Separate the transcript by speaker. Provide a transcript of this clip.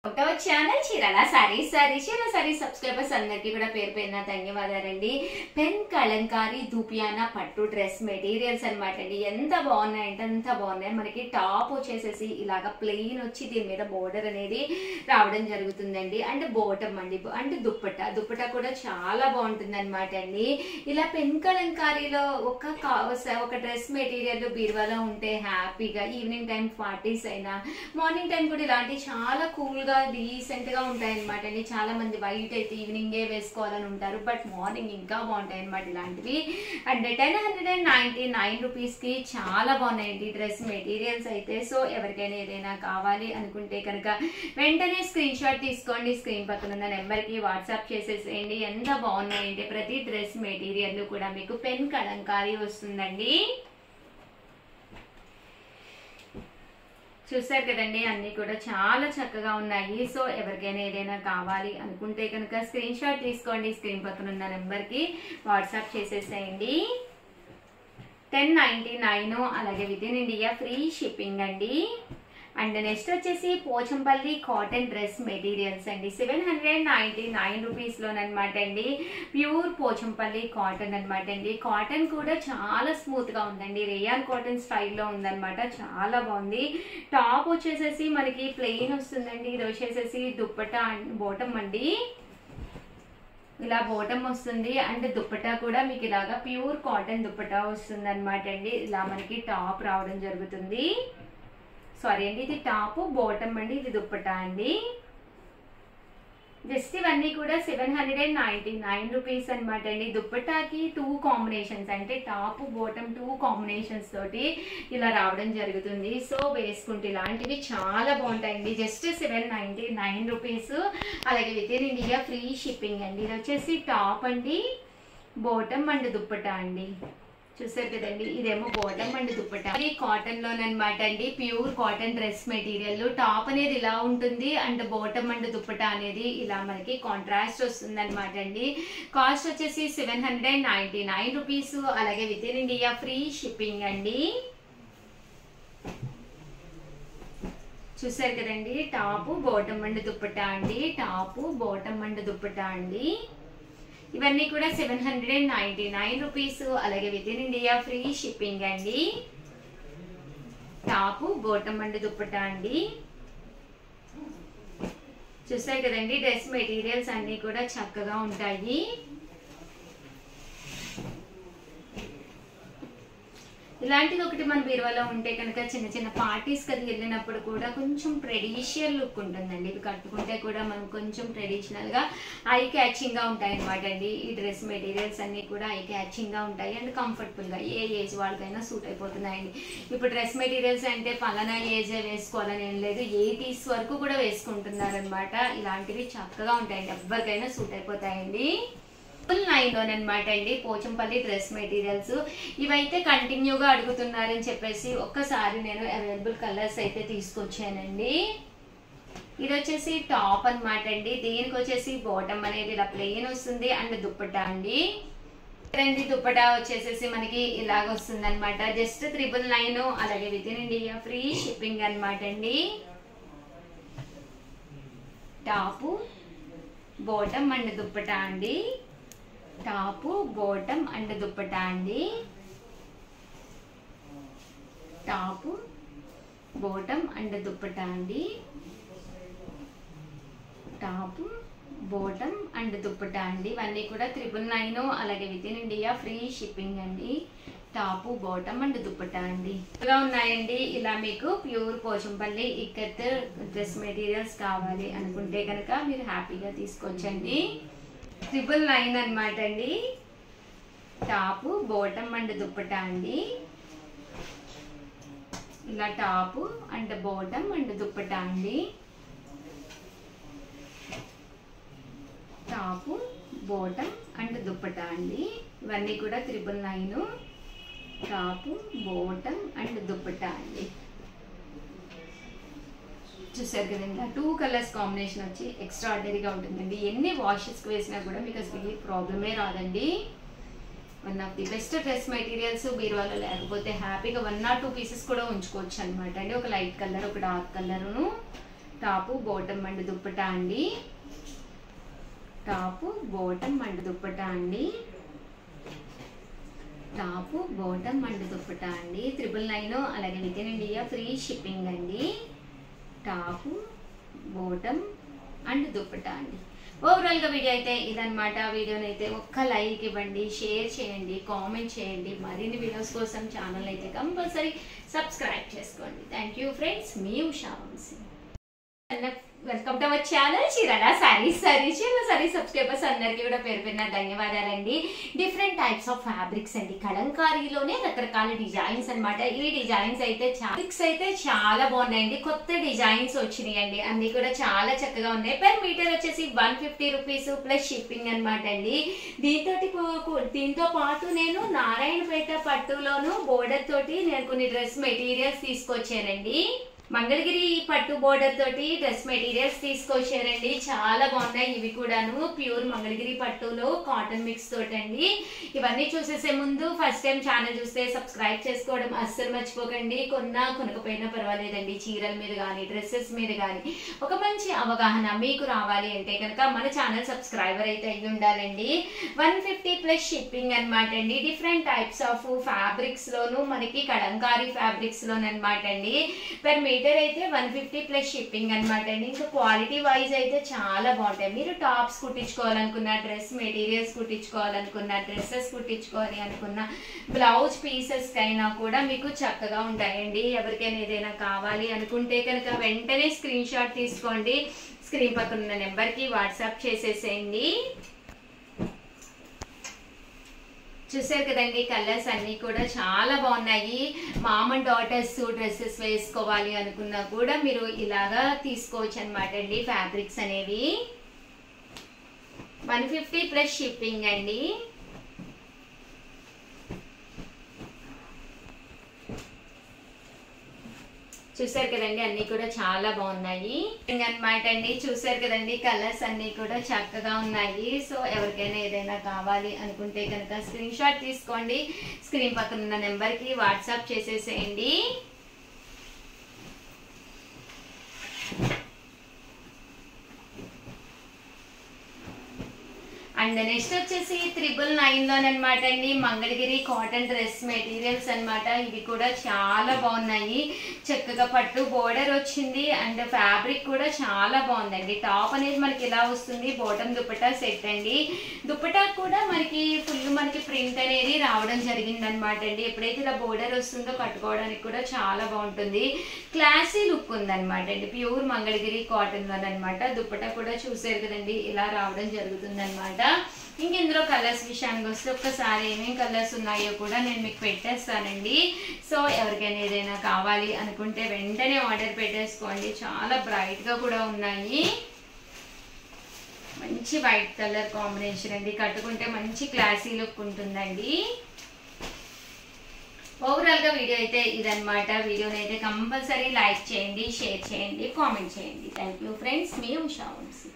Speaker 1: ఒకటవ channel Chirala sorry subscribers అందరికి కూడా పేరు పేరున ధన్యవాదాలండి. పెన్ కలంకారీ దూపియానా పట్టు డ్రెస్ మెటీరియల్స్ అనమాట అండి. ఎంత బాగున్నాయి అంటే అంత బాగున్నాయి. మనకి టాప్ వచ్చేసేసి ఇలాగా ప్లెయిన్ వచ్చి దీని మీద బోర్డర్ అనేది రావడం జరుగుతుందండి. అంటే బోటం అండి, అంటే దుప్పట్టా కూడా చాలా బాగుంటుంది అనమాట అండి. ఇలా పెన్ కలంకారీలో ఒక డ్రెస్ మెటీరియల్ బీరువాలో ఉంటే హ్యాపీగా ఈవినింగ్ టైం పార్టీస్ అయినా మార్నింగ్ టైం కూడా ఇలాంటి చాలా కూల్ గా డీసెంట్ గా ఉంటాయి అనమాట అండి. చాలా మంది వైట్ అయితే ఈవినింగే వేసుకోవాలని ఉంటారు, బట్ మార్నింగ్ ఇంకా బాగుంటాయి అనమాట ఇలాంటివి. అండ్ 1099 రూపీస్ కి చాలా బాగున్నాయండి డ్రెస్ మెటీరియల్స్ అయితే. సో ఎవరికైనా ఏదైనా కావాలి అనుకుంటే కనుక వెంటనే స్క్రీన్ షాట్ తీసుకోండి, స్క్రీన్ పక్కన ఉన్న నెంబర్ కి వాట్సాప్ చేసేసేయండి. ఎంత బాగున్నాయంటే ప్రతి డ్రెస్ మెటీరియల్ కూడా మీకు పెన్ కలంకారీ వస్తుందండి. చూసారు కదండి, అన్ని కూడా చాలా చక్కగా ఉన్నాయి. సో ఎవరికైనా ఏదైనా కావాలి అనుకుంటే కనుక స్క్రీన్ షాట్ తీసుకోండి, స్క్రీన్ పక్కన ఉన్న నెంబర్ కి వాట్సాప్ చేసేసేయండి. 1099 అలాగే with in India free shipping అండి. అండ్ నెక్స్ట్ వచ్చేసి పోచంపల్లి కాటన్ డ్రెస్ మెటీరియల్స్ అండి. 799 రూపీస్ లోనమాట అండి. ప్యూర్ పోచంపల్లి కాటన్ అనమాట అండి. కాటన్ కూడా చాలా స్మూత్ గా ఉందండి. రేయాన్ కాటన్ స్టైల్లో ఉందన్నమాట, చాలా బాగుంది. టాప్ వచ్చేసేసి మనకి ప్లెయిన్ వస్తుందండి. ఇది వచ్చేసేసి దుప్పట్టా బోటం అండి, ఇలా బోటం వస్తుంది. అండ్ దుప్పట్టా కూడా మీకు ఇలాగా ప్యూర్ కాటన్ దుప్పట్టా వస్తుంది అనమాట అండి. ఇలా మనకి టాప్ రావడం జరుగుతుంది. సారీ అండి, ఇది టాప్ బాటమ్ అండి, ఇది దుప్పట్టా అండి. జస్ట్ ఇవన్నీ కూడా 799 రూపీస్ అనమాట అండి. దుప్పట్టాకి 2 కాంబినేషన్స్, అంటే టాప్ బాటమ్ 2 కాంబినేషన్స్ తోటి ఇలా రావడం జరుగుతుంది. సో వేసుకుంటే ఇలాంటివి చాలా బాగుంటాయండి. జస్ట్ 799 రూపీస్ అలాగే with in India free shipping అండి. ఇది వచ్చేసి టాప్ అండి, బాటమ్ అండ్ దుప్పట్టా అండి. చూసారు కదండి, ఇదేమో బాటమ్ అండ్ దుప్పట్టా. కాటన్ లోనమాట అండి, pure cotton dress material. Top అనేది ఇలా ఉంటుంది అండ్ బాటమ్ అండ్ దుప్పట్టా అనేది ఇలా మనకి కాంట్రాస్ట్ వస్తుంది అనమాట అండి. కాస్ట్ వచ్చేసి 799 రూపీస్ అలాగే with in India free shipping అండి. చూసారు కదండి, టాప్ బాటమ్ అండ్ దుప్పట్టా అండి, టాప్ బాటమ్ అండ్ దుప్పట్టా అండి. ఇవన్నీ కూడా 799 రూపీస్ అలాగే with in India free shipping అండి. టాప్ బాటమ్ అండ్ దుప్పట్టా అండి. చూసారు కదండి, డ్రెస్ మెటీరియల్స్ అన్ని కూడా చక్కగా ఉంటాయి. ఇలాంటిది ఒకటి మన బీరువాలో ఉంటే కనుక చిన్న చిన్న పార్టీస్ కది వెళ్ళినప్పుడు కూడా కొంచెం ట్రెడిషనల్ లుక్ ఉంటుందండి. ఇవి కట్టుకుంటే కూడా మనం కొంచెం ట్రెడిషనల్ గా ఐ క్యాచింగ్ గా ఉంటాయి అనమాట అండి. ఈ డ్రెస్ మెటీరియల్స్ అన్ని కూడా ఐ క్యాచింగ్ గా ఉంటాయి అండ్ కంఫర్టబుల్ గా ఏ ఏజ్ వాళ్ళకైనా సూట్ అయిపోతున్నాయండి. ఇప్పుడు డ్రెస్ మెటీరియల్స్ అంటే పలానా ఏజ్ వేసుకోవాలని ఏం లేదు, 80s వరకు కూడా వేసుకుంటున్నారు అనమాట. ఇలాంటివి చక్కగా ఉంటాయండి, ఎవరికైనా సూట్ అయిపోతాయండి. 9 లోనమాట అండి పోచంపల్లి డ్రెస్ మెటీరియల్స్. ఇవైతే కంటిన్యూగా అడుగుతున్నారని చెప్పేసి ఒక్కసారి నేను అవైలబుల్ కలర్స్ అయితే తీసుకొచ్చానండి. ఇది వచ్చేసి టాప్ అనమాట అండి. దీనికి వచ్చేసి బాటమ్ అనేది ఇలా ప్లెయిన్ వస్తుంది అండ్ దుప్పట్టా అండి. దుప్పట్టా వచ్చేసేసి మనకి ఇలాగ వస్తుంది అనమాట. జస్ట్ 999 అలాగే with in India free shipping అనమాట అండి. టాప్ బాటమ్ అండ్ దుప్పట్టా అండి, టాప్ బాటమ్ అండ్ దుప్పట్టా అండి, టాప్ బాటమ్ అండ్ దుప్పట్టా అండి, టాప్ బాటమ్ అండ్ దుప్పట్టా అండి. ఇవన్నీ కూడా 999 అలాగే with in India free shipping అండి. టాప్ బాటమ్ అండ్ దుప్పట్టా అండి ఇలా ఉన్నాయండి. ఇలా మీకు pure Pochampally ikat dress materials కావాలి అనుకుంటే కనుక మీరు హ్యాపీగా తీసుకోవచ్చండి. 999 అనమాట అండి. టాప్ బాటమ్ అండ్ దుప్పట్టా అండి, ఇలా top and bottom and dupatta అండి, టాప్ బాటమ్ అండ్ దుప్పట్టా అండి. ఇవన్నీ కూడా 999 టాప్ బాటమ్ అండ్ దుప్పట్టా అండి. చూసారు కదండి, 2 కలర్స్ కాంబినేషన్ వచ్చి ఎక్స్ట్రాడినరీగా ఉంటుందండి. ఎన్ని వాషెస్కి వేసినా కూడా మీకు అసలు ప్రాబ్లమే రాదండి. One of the best dress materials. బీరువాలో లేకపోతే హ్యాపీగా 1 or 2 పీసెస్ కూడా ఉంచుకోవచ్చు అనమాట అండి. ఒక లైట్ కలర్, ఒక డార్క్ కలర్ను టాపు బాటమ్ అండ్ దుప్పటా అండి, టాపు బాటమ్ అండ్ దుప్పటా అండి, టాపు బాటమ్ అండ్ దుప్పటా అండి, 999 అలాగే with in India free shipping అండి, టాపు బాటమ్ అండ్ దుప్పటా అండి. ఓవరాల్గా వీడియో అయితే ఇదనమాట. వీడియోని అయితే ఒక్క లైక్ ఇవ్వండి, షేర్ చేయండి, కామెంట్ చేయండి. మరిన్ని వీడియోస్ కోసం ఛానల్ అయితే కంపల్సరీ సబ్స్క్రైబ్ చేసుకోండి. థ్యాంక్ యూ ఫ్రెండ్స్, మీ Usha Vamsi. Welcome to our channel Chirala sarees. Sarees subscribers అందరికీ కూడా పేరు పేరున ధన్యవాదాలండి. డిఫరెంట్ టైప్స్ ఆఫ్ ఫ్యాబ్రిక్స్ అండి, కలంకారీలోనే రకరకాల డిజైన్స్ అనమాట. ఈ డిజైన్స్ అయితే చాలా బాగున్నాయండి. కొత్త డిజైన్స్ వచ్చినాయండి, అన్ని కూడా చాలా చక్కగా ఉన్నాయి. పర్ మీటర్ వచ్చేసి 150 రూపీస్ ప్లస్ షిప్పింగ్ అనమాట అండి. దీంతో పాటు నేను నారాయణపేట పట్టులోను బోర్డర్ తోటి నేను కొన్ని డ్రెస్ మెటీరియల్స్ తీసుకొచ్చానండి. మంగళగిరి పట్టు బోర్డర్ తోటి డ్రెస్ మెటీరియల్స్ తీసుకొచ్చారండి, చాలా బాగున్నాయి. ఇవి కూడాను ప్యూర్ మంగళగిరి పట్టులో కాటన్ మిక్స్ తోటి అండి. ఇవన్నీ చూసేసే ముందు ఫస్ట్ టైం ఛానల్ చూస్తే సబ్స్క్రైబ్ చేసుకోవడం అస్సలు మర్చిపోకండి. కొనకపోయినా పర్వాలేదండి, చీరల మీద కానీ డ్రెస్సెస్ మీద కానీ ఒక మంచి అవగాహన మీకు రావాలి అంటే కనుక మన ఛానల్ సబ్స్క్రైబర్ అయితే అయ్యి ఉండాలండి. 150 ప్లస్ షిప్పింగ్ అనమాట అండి. డిఫరెంట్ టైప్స్ ఆఫ్ ఫ్యాబ్రిక్స్ లోను మనకి కలంకారీ ఫ్యాబ్రిక్స్ లోను అనమాట అండి. పర్ మీటర్ అయితే 150 ప్లస్ షిప్పింగ్ అనమాట అండి. ఇంకా క్వాలిటీ వైజ్ అయితే చాలా బాగుంటాయి. మీరు టాప్స్ కుట్టించుకోవాలనుకున్న, డ్రెస్ మెటీరియల్స్ కుట్టించుకోవాలనుకున్న, డ్రెస్సెస్ కుట్టించుకోవాలి అనుకున్న, బ్లౌజ్ పీసెస్ కైనా కూడా మీకు చక్కగా ఉంటాయండి. ఎవరికైనా ఏదైనా కావాలి అనుకుంటే కనుక వెంటనే స్క్రీన్ షాట్ తీసుకోండి, స్క్రీన్ పక్కన ఉన్న నెంబర్కి వాట్సాప్ చేసేసేయండి. చూసారు కదండి, కలర్స్ అన్ని కూడా చాలా బాగున్నాయి. మామ్ అండ్ డాటర్స్ డ్రెస్సెస్ వేసుకోవాలి అనుకున్నా కూడా మీరు ఇలాగా తీసుకోవచ్చు అనమాట అండి. ఫ్యాబ్రిక్స్ అనేవి 150 ప్లస్ షిప్పింగ్ అండి. చూసారు కదండి, అన్ని కూడా చాలా బాగున్నాయి అనమాట అండి. చూసారు కదండి, కలర్స్ అన్ని కూడా చక్కగా ఉన్నాయి. సో ఎవరికైనా ఏదైనా కావాలి అనుకుంటే కనుక స్క్రీన్ షాట్ తీసుకోండి, స్క్రీన్ పక్కన ఉన్న నెంబర్కి వాట్సాప్ చేసేసేయండి. అండ్ నెక్స్ట్ వచ్చేసి 999 లోనమాట అండి, మంగళగిరి కాటన్ డ్రెస్ మెటీరియల్స్ అనమాట. ఇవి కూడా చాలా బాగున్నాయి, చక్కగా పట్టు బోర్డర్ వచ్చింది అండ్ ఫ్యాబ్రిక్ కూడా చాలా బాగుందండి. టాప్ అనేది మనకి ఇలా వస్తుంది, బాటమ్ దుప్పటా సెట్ అండి. దుప్పటా కూడా మనకి ప్రింట్ అనేది రావడం జరిగింది అనమాట అండి. ఎప్పుడైతే ఇలా బోర్డర్ వస్తుందో కట్టుకోవడానికి కూడా చాలా బాగుంటుంది, క్లాసీ లుక్ ఉందన్నమాట అండి. ప్యూర్ మంగళగిరి కాటన్ లోనమాట. దుప్పటా కూడా చూసారు కదండి, ఇలా రావడం జరుగుతుంది అనమాట. ఇందులో కలర్స్ విషయానికి వస్తే ఒక్కసారి ఏమేమి కలర్స్ ఉన్నాయో కూడా నేను మీకు పెట్టేస్తానండి. సో ఎవరికైనా ఏదైనా కావాలి అనుకుంటే వెంటనే ఆర్డర్ పెట్టేసుకోండి. చాలా బ్రైట్ గా కూడా ఉన్నాయి, మంచి వైట్ కలర్ కాంబినేషన్ అండి. కట్టుకుంటే మంచి క్లాసీ లుక్ ఉంటుందండి. ఓవరాల్ గా వీడియో అయితే ఇదనమాట. వీడియోని అయితే కంపల్సరీ లైక్ చేయండి, షేర్ చేయండి, కామెంట్ చేయండి. థ్యాంక్ యూ ఫ్రెండ్స్, మీ ఉషా వంశీ.